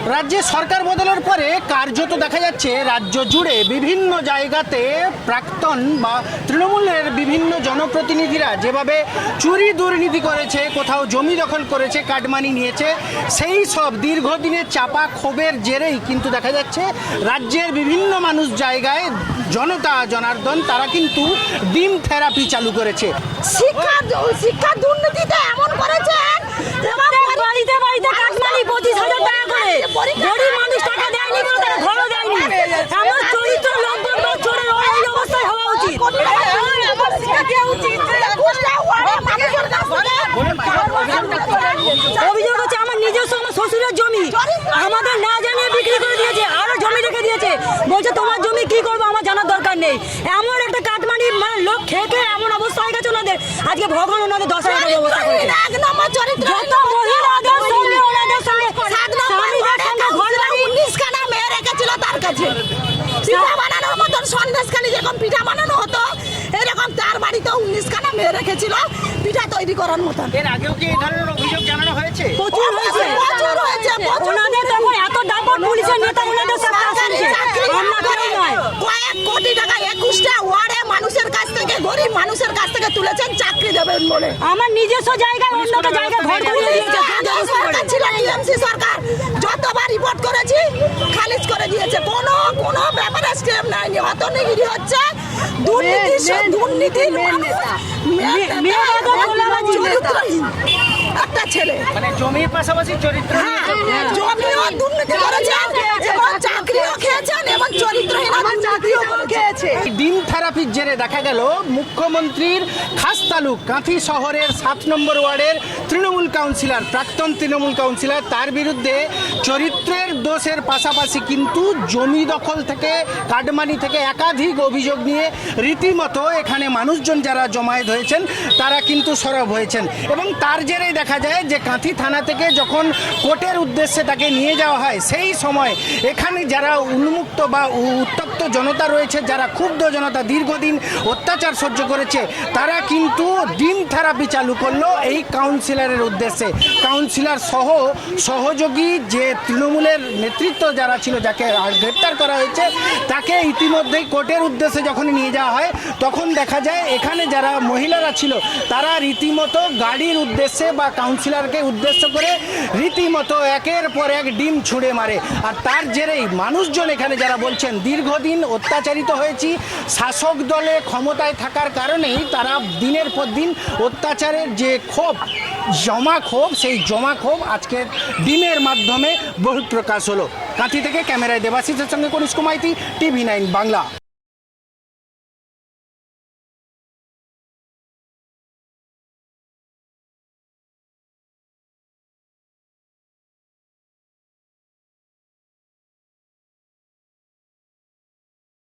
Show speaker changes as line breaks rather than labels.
রাজ্যে সরকার বদলের পরে কার্যত দেখা যাচ্ছে রাজ্য জুড়ে বিভিন্ন জায়গাতে প্রাক্তন বা তৃণমূলের বিভিন্ন জনপ্রতিনিধিরা যেভাবে চুরি দুর্নীতি করেছে, কোথাও জমি দখল করেছে, কাটমানি নিয়েছে, সেই সব দীর্ঘদিনের চাপা ক্ষোভের জেরেই কিন্তু দেখা যাচ্ছে রাজ্যের বিভিন্ন মানুষ জায়গায় জনতা জনার্দন তারা কিন্তু ডিম থেরাপি চালু করেছে।
শিক্ষা দুর্নীতিতে এমন করেছেন বাড়িতে বাড়িতে কাটমানি 25,000 টাকা করে গরিব মানুষ টাকা দেয়নি বলে তারা ঘরও দেয়নি। এমন চরিত্র লম্পট বা চোরের এই অবস্থায় হওয়া উচিত। অভিযোগ হচ্ছে আমার নিজস্ব আমার শ্বশুরের জমি আমাদের না জানিয়ে বিক্রি করে দিয়েছে, আরো জমি রেখে দিয়েছে, বলছে তোমার জমি কি করবো আমার জানার দরকার নেই। এমন একটা কাটমানি মানে লোক খেয়ে এমন অবস্থা হয়ে গেছে ওনাদের, আজকে ভগবান ওনাদের 10,000 টাকা ব্যবস্থা করেছে। যত মহিলাদের সঙ্গে ওনাদের সঙ্গে স্বামীদের সঙ্গে ঘর বাড়ি 19 খানা মেয়ে রেখেছিল তার কাছে। পিঠা বানানোর মতন সন্দেশখালি যেরকম পিঠা বানানো হতো এরকম তার বাড়িতেও 19 খানা মেয়ে রেখেছিল পিঠা তৈরি করার মতন।
এর আগেও কি এই ধরনের অভিযোগ জানানো হয়েছে?
প্রচুর হয়েছে। ওনাদের তখন এত দাপট পুলিশের নেতা ওনাদের সব কাছে আমরা কেউ নয়। কয়েক কোটি টাকা 21টা ওয়ার্ডে মানুষের কাছ থেকে গরিব মানুষের কাছ থেকে তুলেছেন চাকরি দেবেন বলে। আমার নিজস্ব জায়গায় অন্যত জায়গায় ঘর করে দিয়েছে। সরকার ছিল টিএমসি সরকার, যতবার রিপোর্ট করেছি খারিজ করে দিয়েছে। কোনো ব্যাপারে স্টেপ নেয়নি। অত নিগিরি হচ্ছে দুর্নীতি চরিত্রহীন একটা ছেলে,
মানে জমির পাশাপাশি চরিত্র
জমিও দুর্নীতি করেছেন এবং চাকরিও খেয়েছেন এবং চরিত্রহীন চাকরিও খেয়েছে।
ডিম থেরাপির জেরে দেখা গেল মুখ্যমন্ত্রীর খাস তালুক কাঁথি শহরের 7 নম্বর ওয়ার্ডের তৃণমূল কাউন্সিলর, প্রাক্তন তৃণমূল কাউন্সিলর, তার বিরুদ্ধে চরিত্রের দোষের পাশাপাশি কিন্তু জমি দখল থেকে কাটমানি থেকে একাধিক অভিযোগ নিয়ে রীতিমতো এখানে মানুষজন যারা জমায়েত হয়েছেন তারা কিন্তু সরব হয়েছেন। এবং তার জেরেই দেখা যায় যে কাঁথি থানা থেকে যখন কোর্টের উদ্দেশ্যে তাকে নিয়ে যাওয়া হয় সেই সময় এখানে যারা উন্মুক্ত বা উত্তপ্ত জনতা রয়েছে, যারা ক্ষুব্ধ জনতা দীর্ঘদিন অত্যাচার সহ্য করেছে, তারা কিন্তু ডিম থেরাপি চালু করলো এই কাউন্সিলরের উদ্দেশ্যে। কাউন্সিলর সহ সহযোগী যে তৃণমূলের নেতৃত্ব যারা ছিল, যাকে গ্রেপ্তার করা হয়েছে, তাকে ইতিমধ্যেই কোর্টের উদ্দেশ্যে যখন নিয়ে যাওয়া হয় তখন দেখা যায় এখানে যারা মহিলারা ছিল তারা রীতিমতো গাড়ির উদ্দেশ্যে বা কাউন্সিলরকে উদ্দেশ্য করে রীতিমতো একের পর এক ডিম ছুঁড়ে মারে। আর তার জেরেই মানুষজন এখানে যারা বলছেন দীর্ঘদিন অত্যাচারিত হয়েছি, শাসক দলে ক্ষমতায় থাকার কারণেই তারা দিনের পর দিন অত্যাচারের যে ক্ষোভ জমা ক্ষোভ, সেই জমা ক্ষোভ আজকে ডিমের মাধ্যমে বহিঃপ্রকাশ হলো। কাঁথি থেকে ক্যামেরায় দেবাশিসের সঙ্গে কনিষ্ক মাইতি, TV9 বাংলা।